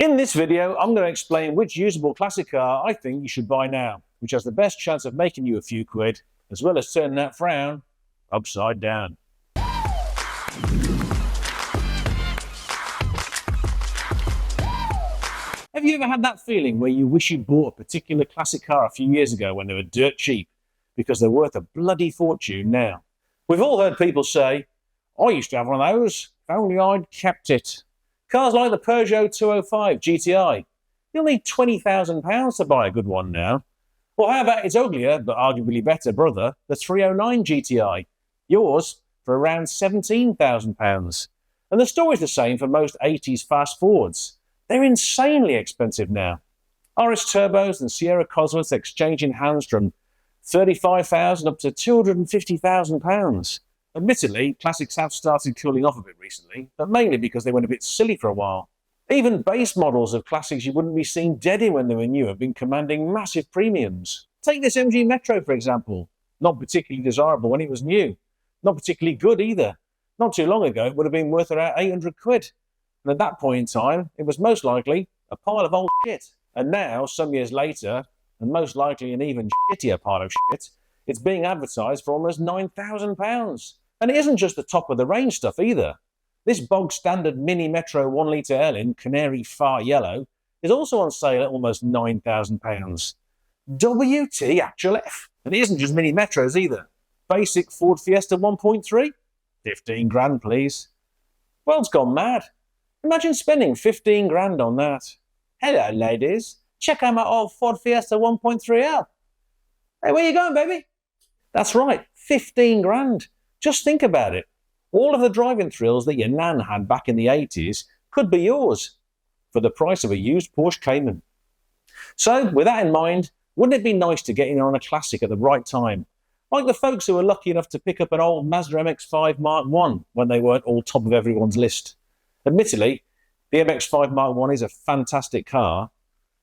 In this video, I'm going to explain which usable classic car I think you should buy now, which has the best chance of making you a few quid, as well as turning that frown upside down. Have you ever had that feeling where you wish you'd bought a particular classic car a few years ago when they were dirt cheap, because they're worth a bloody fortune now? We've all heard people say, I used to have one of those, if only I'd kept it. Cars like the Peugeot 205 GTI, you'll need £20,000 to buy a good one now. Or how about its uglier, but arguably better brother, the 309 GTI, yours for around £17,000. And the story's the same for most 80s fast Fords. They're insanely expensive now. RS Turbos and Sierra Cosworths exchanging hands from £35,000 up to £250,000. Admittedly, classics have started cooling off a bit recently, but mainly because they went a bit silly for a while. Even base models of classics you wouldn't be seen dead in when they were new have been commanding massive premiums. Take this MG Metro, for example. Not particularly desirable when it was new. Not particularly good either. Not too long ago, it would have been worth around 800 quid. And at that point in time, it was most likely a pile of old shit. And now, some years later, and most likely an even shittier pile of shit, it's being advertised for almost £9,000. And it isn't just the top of the range stuff either. This bog standard mini Metro 1 litre L in Canary Far Yellow is also on sale at almost £9,000. WT actual F. And it isn't just mini Metros either. Basic Ford Fiesta 1.3? 15 grand, please. World's gone mad. Imagine spending 15 grand on that. Hello, ladies. Check out my old Ford Fiesta 1.3L. Hey, where you going, baby? That's right, 15 grand. Just think about it. All of the driving thrills that your nan had back in the 80s could be yours for the price of a used Porsche Cayman. So, with that in mind, wouldn't it be nice to get in on a classic at the right time? Like the folks who were lucky enough to pick up an old Mazda MX-5 Mark I when they weren't all top of everyone's list. Admittedly, the MX-5 Mark I is a fantastic car,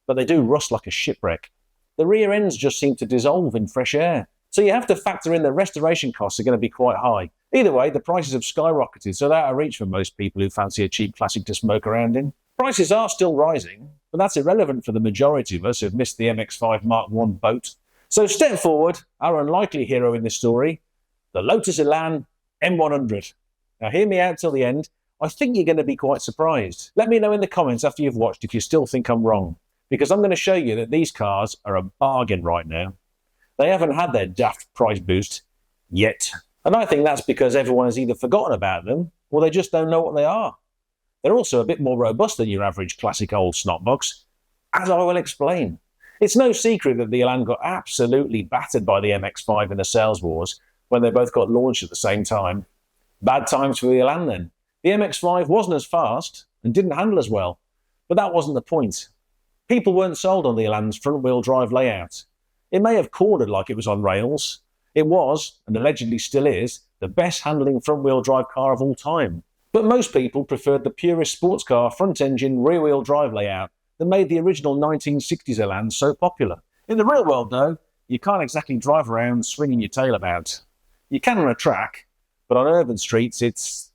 but they do rust like a shipwreck. The rear ends just seem to dissolve in fresh air. So you have to factor in the restoration costs are going to be quite high. Either way, the prices have skyrocketed, so they're out of reach for most people who fancy a cheap classic to smoke around in. Prices are still rising, but that's irrelevant for the majority of us who've missed the MX-5 Mark I boat. So step forward, our unlikely hero in this story, the Lotus Elan M100. Now hear me out till the end. I think you're going to be quite surprised. Let me know in the comments after you've watched if you still think I'm wrong, because I'm going to show you that these cars are a bargain right now. They haven't had their daft price boost yet. And I think that's because everyone has either forgotten about them or they just don't know what they are. They're also a bit more robust than your average classic old snotbox, as I will explain. It's no secret that the Elan got absolutely battered by the MX-5 in the sales wars when they both got launched at the same time. Bad times for the Elan then. The MX-5 wasn't as fast and didn't handle as well, but that wasn't the point. People weren't sold on the Elan's front-wheel drive layout. It may have cornered like it was on rails. It was, and allegedly still is, the best handling front-wheel drive car of all time. But most people preferred the purist sports car front-engine rear-wheel drive layout that made the original 1960s Elan so popular. In the real world, though, you can't exactly drive around swinging your tail about. You can on a track, but on urban streets it's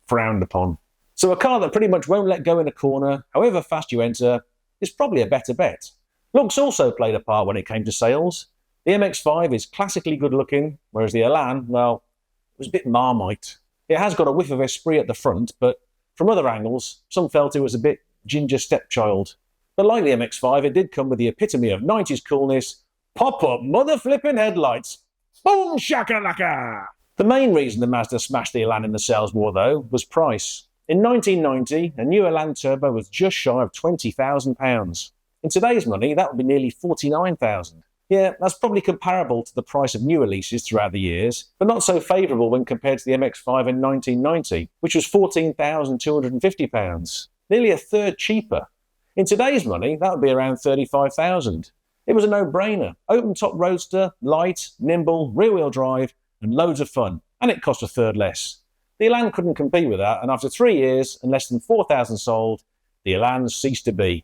frowned upon. So a car that pretty much won't let go in a corner, however fast you enter, is probably a better bet. Looks also played a part when it came to sales. The MX-5 is classically good looking, whereas the Elan, well, it was a bit Marmite. It has got a whiff of Esprit at the front, but from other angles, some felt it was a bit ginger stepchild. But like the MX-5, it did come with the epitome of 90s coolness, pop-up mother-flipping headlights. Boom shakalaka! The main reason the Mazda smashed the Elan in the sales war, though, was price. In 1990, a new Elan Turbo was just shy of £20,000. In today's money, that would be nearly £49,000. Yeah, that's probably comparable to the price of new releases throughout the years, but not so favourable when compared to the MX-5 in 1990, which was £14,250. Nearly a third cheaper. In today's money, that would be around £35,000. It was a no-brainer. Open-top roadster, light, nimble, rear-wheel drive, and loads of fun. And it cost a third less. The Elan couldn't compete with that, and after 3 years and less than 4,000 sold, the Elan ceased to be.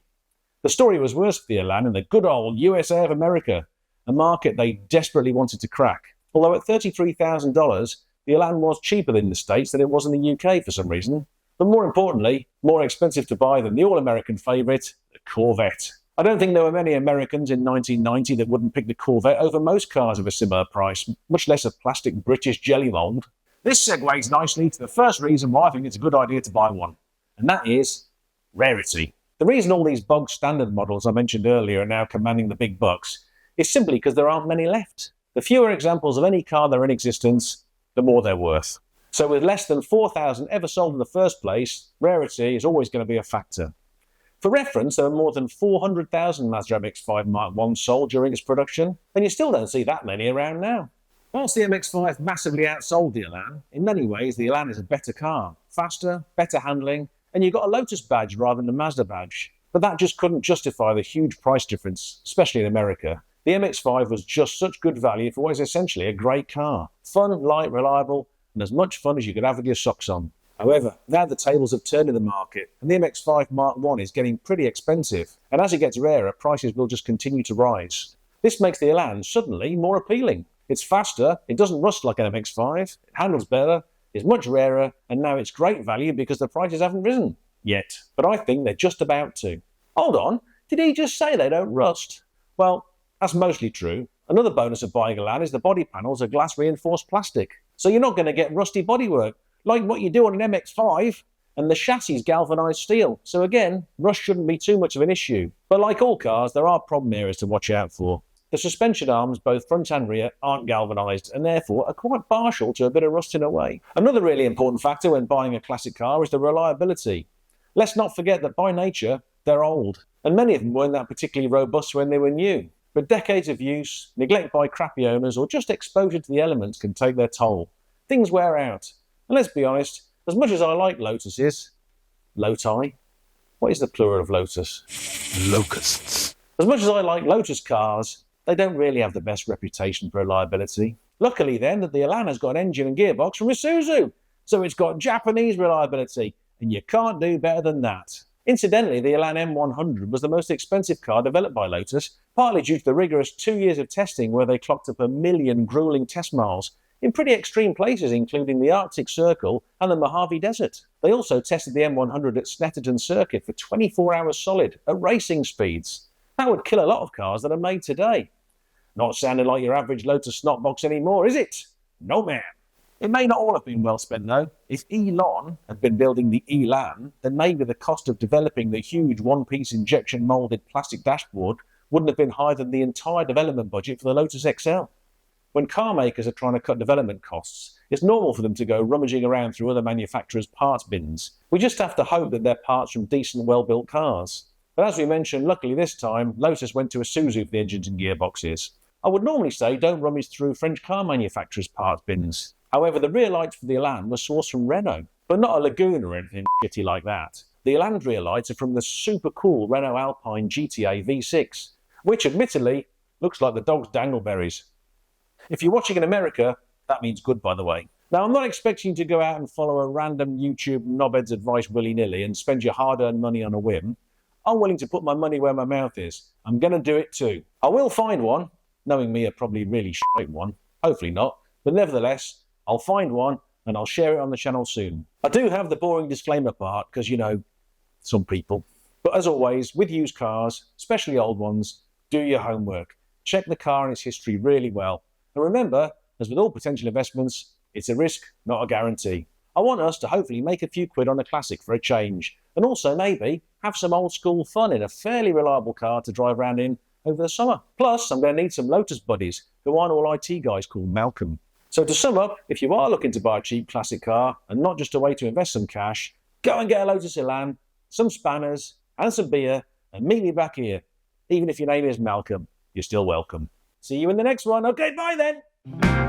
The story was worse for the Elan in the good old USA of America, a market they desperately wanted to crack. Although at $33,000, the Elan was cheaper in the States than it was in the UK for some reason. But more importantly, more expensive to buy than the all-American favourite, the Corvette. I don't think there were many Americans in 1990 that wouldn't pick the Corvette over most cars of a similar price, much less a plastic British jelly mould. This segues nicely to the first reason why I think it's a good idea to buy one, and that is rarity. The reason all these bog standard models I mentioned earlier are now commanding the big bucks is simply because there aren't many left. The fewer examples of any car that are in existence, the more they're worth. So with less than 4,000 ever sold in the first place, rarity is always going to be a factor. For reference, there are more than 400,000 Mazda MX-5 Mark I sold during its production, and you still don't see that many around now. Whilst the MX-5 massively outsold the Elan, in many ways the Elan is a better car. Faster, better handling, and you got a Lotus badge rather than a Mazda badge. But that just couldn't justify the huge price difference, especially in America. The MX-5 was just such good value for what is essentially a great car. Fun, light, reliable, and as much fun as you could have with your socks on. However, now the tables have turned in the market, and the MX-5 Mark I is getting pretty expensive, and as it gets rarer, prices will just continue to rise. This makes the Elan suddenly more appealing. It's faster, it doesn't rust like an MX-5, it handles better, it's much rarer, and now it's great value because the prices haven't risen yet. But I think they're just about to. Hold on, did he just say they don't rust? Well, that's mostly true. Another bonus of buying a Elan is the body panels are glass reinforced plastic, so you're not going to get rusty bodywork like what you do on an MX-5, and the chassis is galvanised steel, so again, rust shouldn't be too much of an issue. But like all cars, there are problem areas to watch out for. The suspension arms, both front and rear, aren't galvanised and therefore are quite partial to a bit of rusting away. Another really important factor when buying a classic car is the reliability. Let's not forget that by nature, they're old, and many of them weren't that particularly robust when they were new. But decades of use, neglect by crappy owners, or just exposure to the elements can take their toll. Things wear out. And let's be honest, as much as I like Lotuses, Loti? What is the plural of Lotus? Locusts. As much as I like Lotus cars, they don't really have the best reputation for reliability. Luckily then that the Elan has got an engine and gearbox from Isuzu, so it's got Japanese reliability, and you can't do better than that. Incidentally, the Elan M100 was the most expensive car developed by Lotus, partly due to the rigorous 2 years of testing where they clocked up 1 million grueling test miles in pretty extreme places, including the Arctic Circle and the Mojave Desert. They also tested the M100 at Snetterton Circuit for 24 hours solid at racing speeds. That would kill a lot of cars that are made today. Not sounding like your average Lotus snotbox anymore, is it? No, ma'am. It may not all have been well spent, though. If Elon had been building the Elan, then maybe the cost of developing the huge one-piece injection-moulded plastic dashboard wouldn't have been higher than the entire development budget for the Lotus XL. When car makers are trying to cut development costs, it's normal for them to go rummaging around through other manufacturers' parts bins. We just have to hope that they're parts from decent, well-built cars. But as we mentioned, luckily this time, Lotus went to Isuzu for the engines and gearboxes. I would normally say don't rummage through French car manufacturers' parts bins. However, the rear lights for the Elan were sourced from Renault, but not a Laguna or anything shitty like that. The Elan's rear lights are from the super cool Renault Alpine GTA V6, which admittedly looks like the dog's dangleberries. If you're watching in America, that means good, by the way. Now, I'm not expecting you to go out and follow a random YouTube knobhead's advice willy-nilly and spend your hard-earned money on a whim. I'm willing to put my money where my mouth is. I'm going to do it too. I will find one, knowing me a probably really shite one. Hopefully not, but nevertheless, I'll find one and I'll share it on the channel soon. I do have the boring disclaimer part because, you know, some people. But as always, with used cars, especially old ones, do your homework. Check the car and its history really well. And remember, as with all potential investments, it's a risk, not a guarantee. I want us to hopefully make a few quid on a classic for a change, and also maybe have some old school fun in a fairly reliable car to drive around in over the summer. Plus, I'm going to need some Lotus buddies who aren't all IT guys called Malcolm. So to sum up, if you are looking to buy a cheap classic car and not just a way to invest some cash, go and get a Lotus Elan, some spanners and some beer and meet me back here. Even if your name is Malcolm, you're still welcome. See you in the next one. Okay, bye then.